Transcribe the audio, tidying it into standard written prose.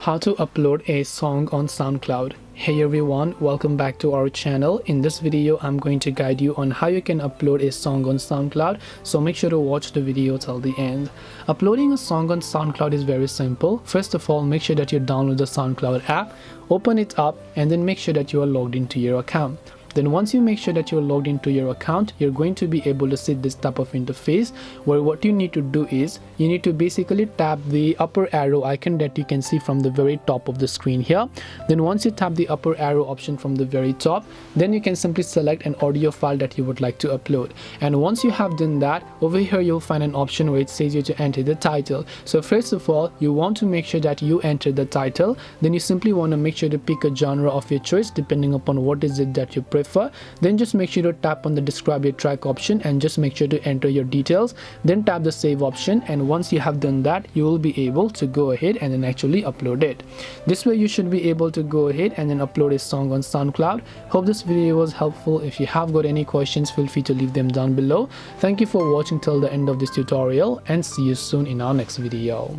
How to upload a song on SoundCloud. Hey everyone, welcome back to our channel. In this video I'm going to guide you on how you can upload a song on SoundCloud, so make sure to watch the video till the end. Uploading a song on SoundCloud is very simple. First of all, make sure that you download the SoundCloud app, open it up, and then make sure that you are logged into your account. Then once you make sure that you're logged into your account, you're going to be able to see this type of interface where what you need to do is you need to basically tap the upper arrow icon that you can see from the very top of the screen here. Then once you tap the upper arrow option from the very top, then you can simply select an audio file that you would like to upload. And once you have done that, over here you'll find an option where it says you to enter the title. So first of all, you want to make sure that you enter the title. Then you simply want to make sure to pick a genre of your choice depending upon what is it that you prefer. Then just make sure to tap on the describe your track option and just make sure to enter your details. Then tap the save option, and once you have done that, you will be able to go ahead and then actually upload it. This way you should be able to go ahead and then upload a song on SoundCloud. Hope this video was helpful. If you have got any questions, feel free to leave them down below. Thank you for watching till the end of this tutorial, and see you soon in our next video.